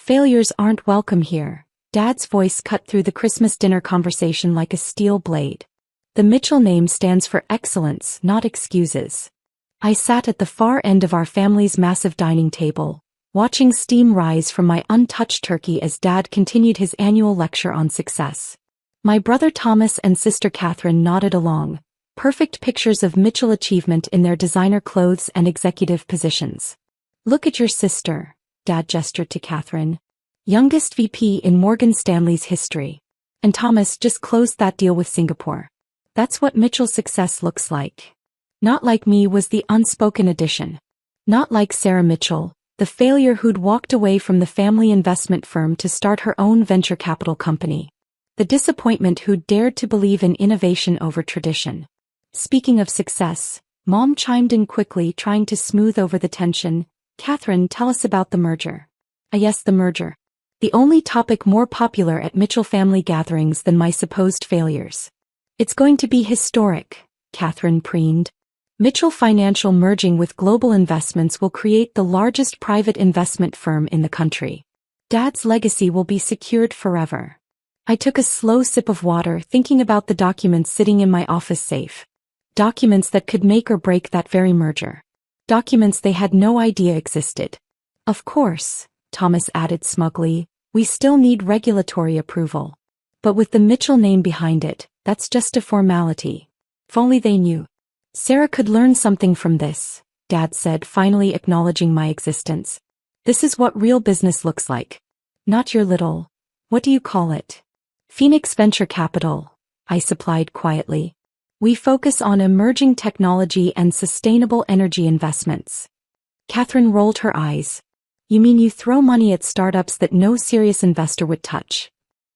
Failures aren't welcome here. Dad's voice cut through the Christmas dinner conversation like a steel blade. The Mitchell name stands for excellence, not excuses. I sat at the far end of our family's massive dining table, watching steam rise from my untouched turkey as Dad continued his annual lecture on success. My brother Thomas and sister Catherine nodded along, perfect pictures of Mitchell achievement in their designer clothes and executive positions. Look at your sister, Dad gestured to Catherine. Youngest VP in Morgan Stanley's history. And Thomas just closed that deal with Singapore. That's what Mitchell's success looks like. Not like me was the unspoken addition. Not like Sarah Mitchell, the failure who'd walked away from the family investment firm to start her own venture capital company. The disappointment who'd dared to believe in innovation over tradition. Speaking of success, Mom chimed in quickly, trying to smooth over the tension. Catherine, tell us about the merger. Yes, the merger. The only topic more popular at Mitchell family gatherings than my supposed failures. It's going to be historic, Catherine preened. Mitchell Financial merging with Global Investments will create the largest private investment firm in the country. Dad's legacy will be secured forever. I took a slow sip of water, thinking about the documents sitting in my office safe. Documents that could make or break that very merger. Documents they had no idea existed. Of course, Thomas added smugly, we still need regulatory approval. But with the Mitchell name behind it, that's just a formality. If only they knew. Sarah could learn something from this, Dad said, finally acknowledging my existence. This is what real business looks like. Not your little, what do you call it? Phoenix Venture Capital, I supplied quietly. We focus on emerging technology and sustainable energy investments. Catherine rolled her eyes. You mean you throw money at startups that no serious investor would touch?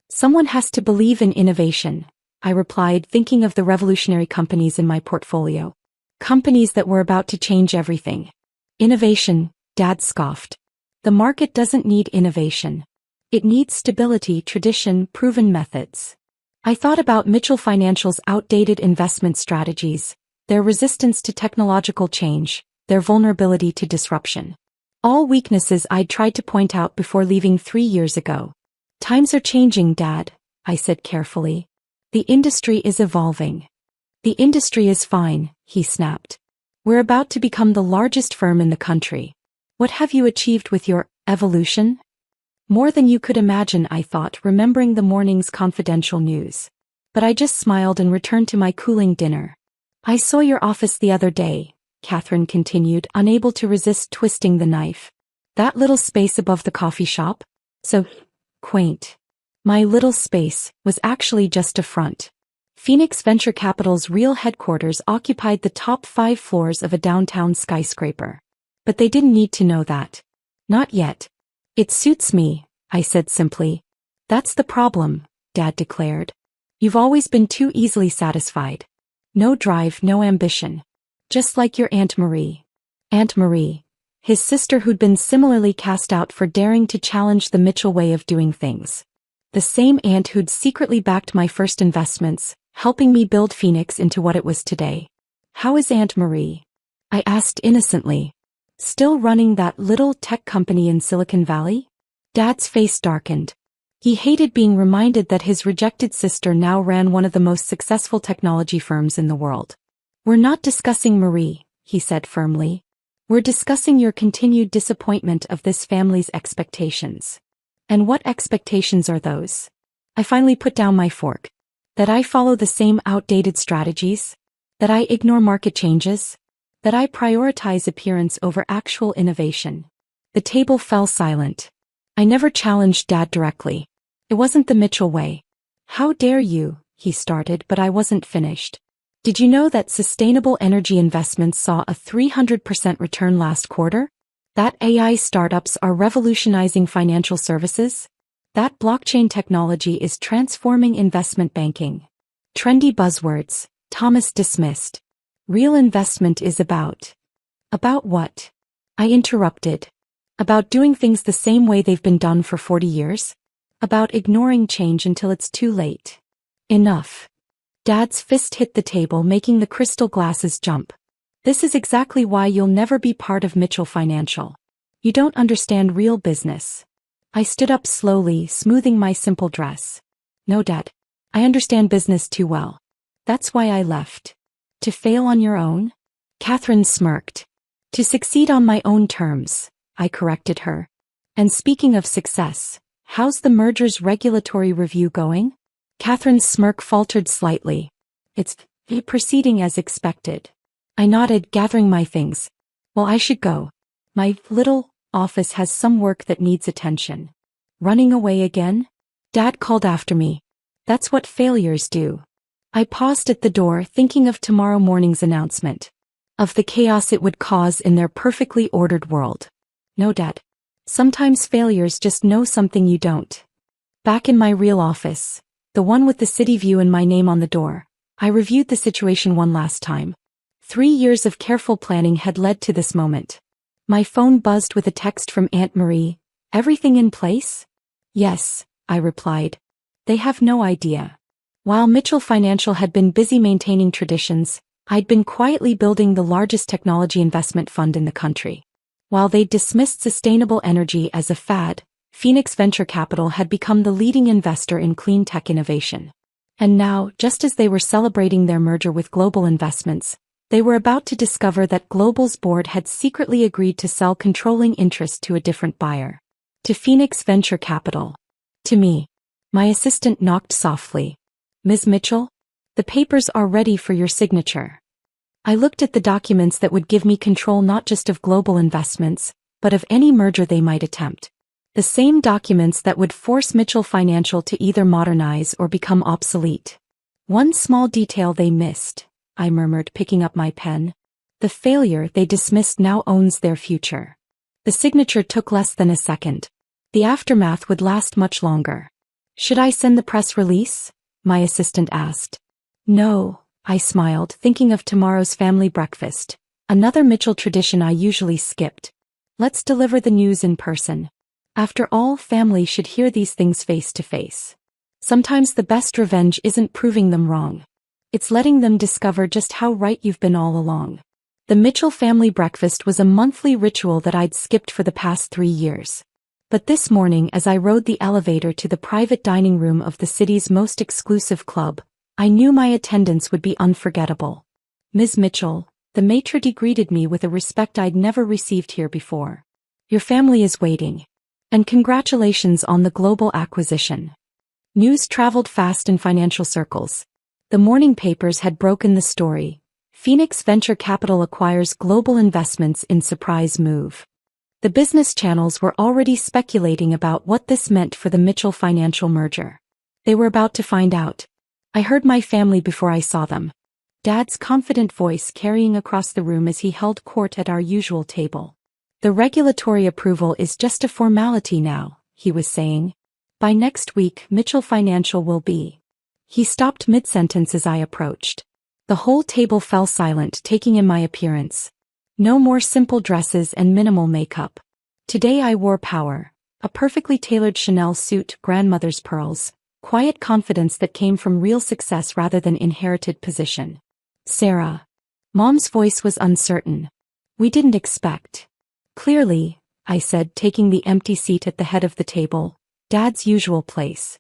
Someone has to believe in innovation, I replied, thinking of the revolutionary companies in my portfolio. Companies that were about to change everything. Innovation, Dad scoffed. The market doesn't need innovation. It needs stability, tradition, proven methods. I thought about Mitchell Financial's outdated investment strategies, their resistance to technological change, their vulnerability to disruption. All weaknesses I'd tried to point out before leaving 3 years ago. Times are changing, Dad, I said carefully. The industry is evolving. The industry is fine, he snapped. We're about to become the largest firm in the country. What have you achieved with your evolution? More than you could imagine, I thought, remembering the morning's confidential news. But I just smiled and returned to my cooling dinner. I saw your office the other day, Catherine continued, unable to resist twisting the knife. That little space above the coffee shop? So quaint. My little space was actually just a front. Phoenix Venture Capital's real headquarters occupied the top 5 floors of a downtown skyscraper. But they didn't need to know that. Not yet. It suits me, I said simply. That's the problem, Dad declared. You've always been too easily satisfied. No drive, no ambition. Just like your Aunt Marie. Aunt Marie, his sister who'd been similarly cast out for daring to challenge the Mitchell way of doing things. The same aunt who'd secretly backed my first investments, helping me build Phoenix into what it was today. How is Aunt Marie? I asked innocently. Still running that little tech company in Silicon Valley? Dad's face darkened. He hated being reminded that his rejected sister now ran one of the most successful technology firms in the world. We're not discussing Marie, he said firmly. We're discussing your continued disappointment of this family's expectations. And what expectations are those? I finally put down my fork. That I follow the same outdated strategies? That I ignore market changes? That I prioritize appearance over actual innovation? The table fell silent. I never challenged Dad directly. It wasn't the Mitchell way. How dare you, he started, but I wasn't finished. Did you know that sustainable energy investments saw a 300% return last quarter? That AI startups are revolutionizing financial services? That blockchain technology is transforming investment banking. Trendy buzzwords, Thomas dismissed. Real investment is about. About what? I interrupted. About doing things the same way they've been done for 40 years? About ignoring change until it's too late. Enough. Dad's fist hit the table, making the crystal glasses jump. This is exactly why you'll never be part of Mitchell Financial. You don't understand real business. I stood up slowly, smoothing my simple dress. No, Dad. I understand business too well. That's why I left. To fail on your own? Catherine smirked. To succeed on my own terms, I corrected her. And speaking of success, how's the merger's regulatory review going? Catherine's smirk faltered slightly. It's proceeding as expected. I nodded, gathering my things. Well, I should go. My little office has some work that needs attention. Running away again? Dad called after me. That's what failures do. I paused at the door, thinking of tomorrow morning's announcement. Of the chaos it would cause in their perfectly ordered world. No, Dad. Sometimes failures just know something you don't. Back in my real office, the one with the city view and my name on the door, I reviewed the situation one last time. 3 years of careful planning had led to this moment. My phone buzzed with a text from Aunt Marie. Everything in place? Yes, I replied. They have no idea. While Mitchell Financial had been busy maintaining traditions, I'd been quietly building the largest technology investment fund in the country. While they dismissed sustainable energy as a fad, Phoenix Venture Capital had become the leading investor in clean tech innovation. And now, just as they were celebrating their merger with Global Investments, they were about to discover that Global's board had secretly agreed to sell controlling interest to a different buyer. To Phoenix Venture Capital. To me. My assistant knocked softly. Ms. Mitchell? The papers are ready for your signature. I looked at the documents that would give me control not just of Global Investments, but of any merger they might attempt. The same documents that would force Mitchell Financial to either modernize or become obsolete. One small detail they missed, I murmured, picking up my pen. The failure they dismissed now owns their future. The signature took less than a second. The aftermath would last much longer. Should I send the press release? My assistant asked. No, I smiled, thinking of tomorrow's family breakfast, another Mitchell tradition I usually skipped. Let's deliver the news in person. After all, family should hear these things face to face. Sometimes the best revenge isn't proving them wrong. It's letting them discover just how right you've been all along. The Mitchell family breakfast was a monthly ritual that I'd skipped for the past 3 years. But this morning, as I rode the elevator to the private dining room of the city's most exclusive club, I knew my attendance would be unforgettable. Ms. Mitchell, the maitre d' greeted me with a respect I'd never received here before. Your family is waiting. And congratulations on the global acquisition. News traveled fast in financial circles. The morning papers had broken the story. Phoenix Venture Capital acquires Global Investments in surprise move. The business channels were already speculating about what this meant for the Mitchell Financial merger. They were about to find out. I heard my family before I saw them. Dad's confident voice carrying across the room as he held court at our usual table. The regulatory approval is just a formality now, he was saying. By next week, Mitchell Financial will be. He stopped mid-sentence as I approached. The whole table fell silent, taking in my appearance. No more simple dresses and minimal makeup. Today I wore power, a perfectly tailored Chanel suit, grandmother's pearls, quiet confidence that came from real success rather than inherited position. Sarah. Mom's voice was uncertain. We didn't expect. Clearly, I said, taking the empty seat at the head of the table, Dad's usual place.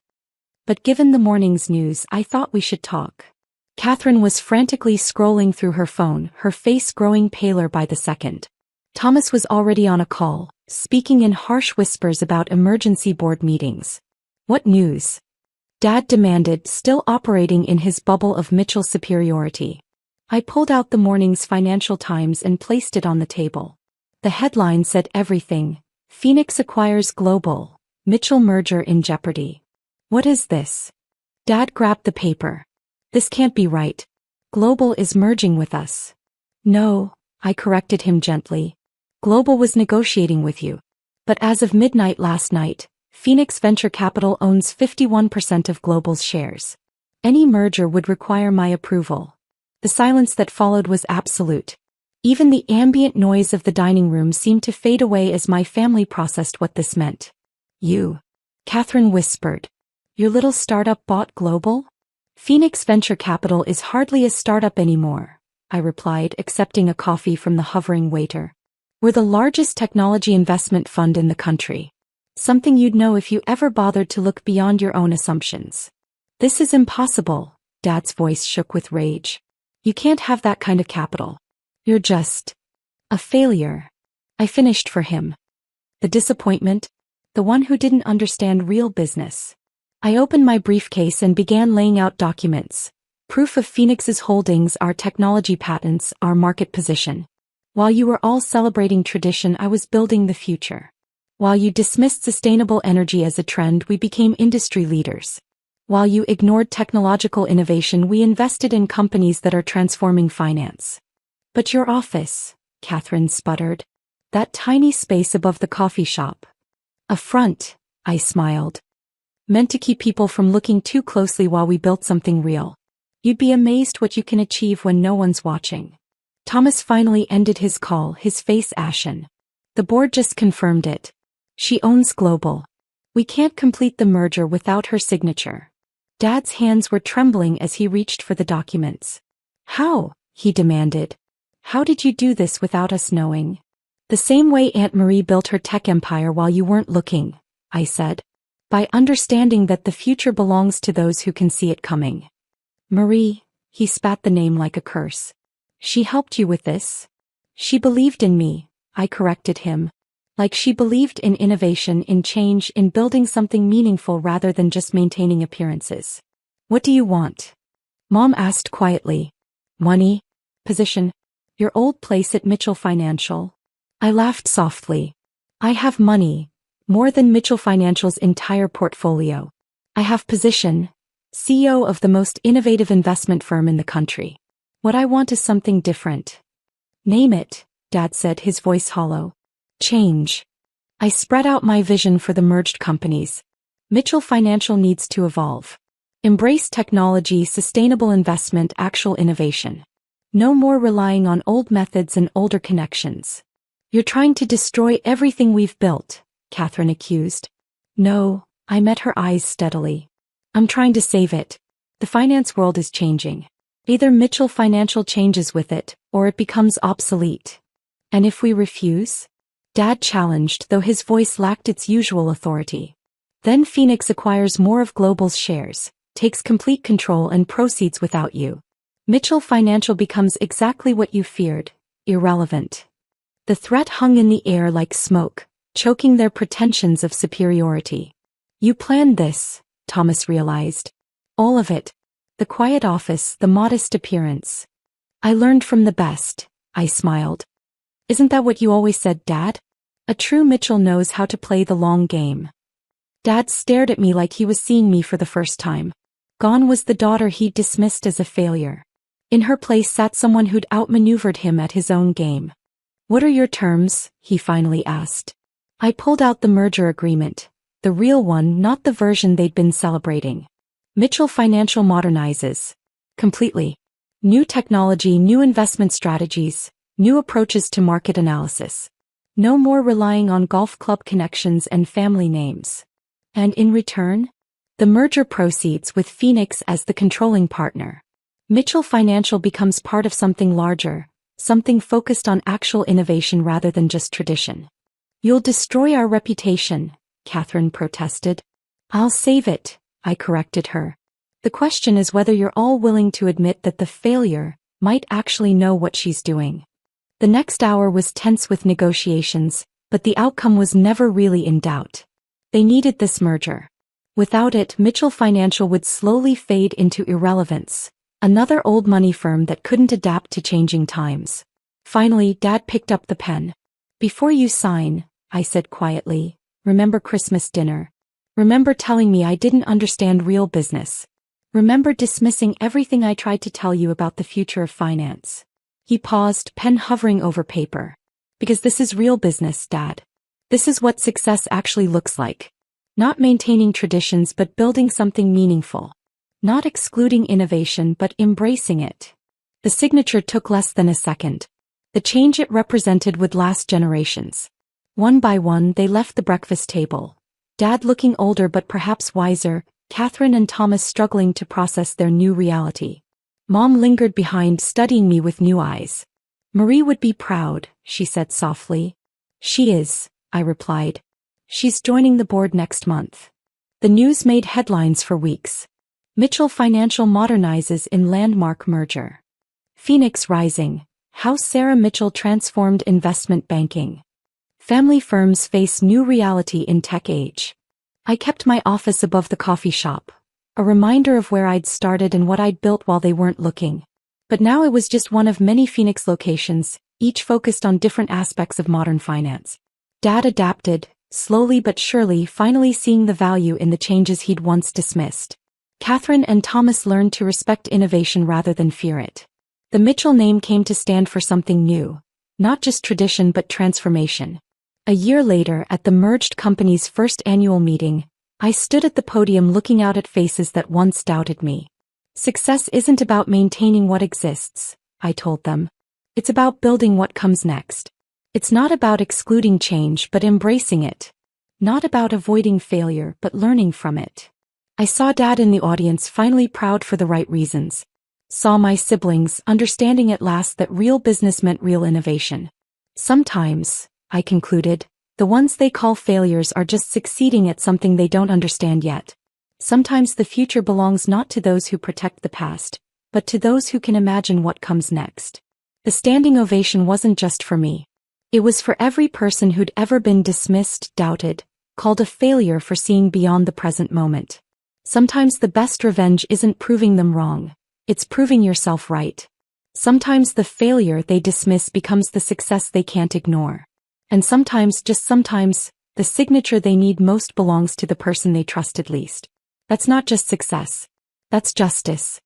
But given the morning's news, I thought we should talk. Catherine was frantically scrolling through her phone, her face growing paler by the second. Thomas was already on a call, speaking in harsh whispers about emergency board meetings. What news? Dad demanded, still operating in his bubble of Mitchell superiority. I pulled out the morning's Financial Times and placed it on the table. The headline said everything. Phoenix acquires Global. Mitchell merger in jeopardy. What is this? Dad grabbed the paper. This can't be right. Global is merging with us. No, I corrected him gently. Global was negotiating with you. But as of midnight last night, Phoenix Venture Capital owns 51% of Global's shares. Any merger would require my approval. The silence that followed was absolute. Even the ambient noise of the dining room seemed to fade away as my family processed what this meant. You. Catherine whispered. Your little startup bought Global? Phoenix Venture Capital is hardly a startup anymore, I replied, accepting a coffee from the hovering waiter. We're the largest technology investment fund in the country. Something you'd know if you ever bothered to look beyond your own assumptions. This is impossible, Dad's voice shook with rage. You can't have that kind of capital. You're just a failure. I finished for him. The disappointment, the one who didn't understand real business. I opened my briefcase and began laying out documents. Proof of Phoenix's holdings, our technology patents, our market position. While you were all celebrating tradition, I was building the future. While you dismissed sustainable energy as a trend, we became industry leaders. While you ignored technological innovation, we invested in companies that are transforming finance. But your office, Catherine sputtered. That tiny space above the coffee shop. A front, I smiled. Meant to keep people from looking too closely while we built something real. You'd be amazed what you can achieve when no one's watching. Thomas finally ended his call, his face ashen. The board just confirmed it. She owns Global. We can't complete the merger without her signature. Dad's hands were trembling as he reached for the documents. How? He demanded. How did you do this without us knowing? The same way Aunt Marie built her tech empire while you weren't looking, I said. By understanding that the future belongs to those who can see it coming. Marie, he spat the name like a curse. She helped you with this? She believed in me, I corrected him. Like she believed in innovation, in change, in building something meaningful rather than just maintaining appearances. What do you want? Mom asked quietly. Money? Position? Your old place at Mitchell Financial? I laughed softly. I have money, more than Mitchell Financial's entire portfolio. I have position, CEO of the most innovative investment firm in the country. What I want is something different. Name it, Dad said, his voice hollow. Change. I spread out my vision for the merged companies. Mitchell Financial needs to evolve. Embrace technology, sustainable investment, actual innovation. No more relying on old methods and older connections. You're trying to destroy everything we've built, Catherine accused. No, I met her eyes steadily. I'm trying to save it. The finance world is changing. Either Mitchell Financial changes with it, or it becomes obsolete. And if we refuse? Dad challenged, though his voice lacked its usual authority. Then Phoenix acquires more of Global's shares, takes complete control and proceeds without you. Mitchell Financial becomes exactly what you feared, irrelevant. The threat hung in the air like smoke, choking their pretensions of superiority. You planned this, Thomas realized. All of it. The quiet office, the modest appearance. I learned from the best, I smiled. Isn't that what you always said, Dad? A true Mitchell knows how to play the long game. Dad stared at me like he was seeing me for the first time. Gone was the daughter he'd dismissed as a failure. In her place sat someone who'd outmaneuvered him at his own game. What are your terms? He finally asked. I pulled out the merger agreement. The real one, not the version they'd been celebrating. Mitchell Financial modernizes. Completely. New technology, new investment strategies, new approaches to market analysis. No more relying on golf club connections and family names. And in return? The merger proceeds with Phoenix as the controlling partner. Mitchell Financial becomes part of something larger, something focused on actual innovation rather than just tradition. You'll destroy our reputation, Catherine protested. I'll save it, I corrected her. The question is whether you're all willing to admit that the failure might actually know what she's doing. The next hour was tense with negotiations, but the outcome was never really in doubt. They needed this merger. Without it, Mitchell Financial would slowly fade into irrelevance, another old money firm that couldn't adapt to changing times. Finally, Dad picked up the pen. Before you sign, I said quietly, remember Christmas dinner. Remember telling me I didn't understand real business. Remember dismissing everything I tried to tell you about the future of finance. He paused, pen hovering over paper. Because this is real business, Dad. This is what success actually looks like. Not maintaining traditions but building something meaningful. Not excluding innovation but embracing it. The signature took less than a second. The change it represented would last generations. One by one they left the breakfast table. Dad looking older but perhaps wiser, Catherine and Thomas struggling to process their new reality. Mom lingered behind, studying me with new eyes. Marie would be proud, she said softly. She is, I replied. She's joining the board next month. The news made headlines for weeks. Mitchell Financial modernizes in landmark merger. Phoenix rising. How Sarah Mitchell transformed investment banking. Family firms face new reality in tech age. I kept my office above the coffee shop, a reminder of where I'd started and what I'd built while they weren't looking. But now it was just one of many Phoenix locations, each focused on different aspects of modern finance. Dad adapted, slowly but surely, finally seeing the value in the changes he'd once dismissed. Catherine and Thomas learned to respect innovation rather than fear it. The Mitchell name came to stand for something new, not just tradition but transformation. A year later, at the merged company's first annual meeting, I stood at the podium looking out at faces that once doubted me. Success isn't about maintaining what exists, I told them. It's about building what comes next. It's not about excluding change but embracing it. Not about avoiding failure but learning from it. I saw Dad in the audience, finally proud for the right reasons. Saw my siblings, understanding at last that real business meant real innovation. Sometimes, I concluded, the ones they call failures are just succeeding at something they don't understand yet. Sometimes the future belongs not to those who protect the past, but to those who can imagine what comes next. The standing ovation wasn't just for me. It was for every person who'd ever been dismissed, doubted, called a failure for seeing beyond the present moment. Sometimes the best revenge isn't proving them wrong, it's proving yourself right. Sometimes the failure they dismiss becomes the success they can't ignore. And sometimes, just sometimes, the signature they need most belongs to the person they trusted least. That's not just success. That's justice.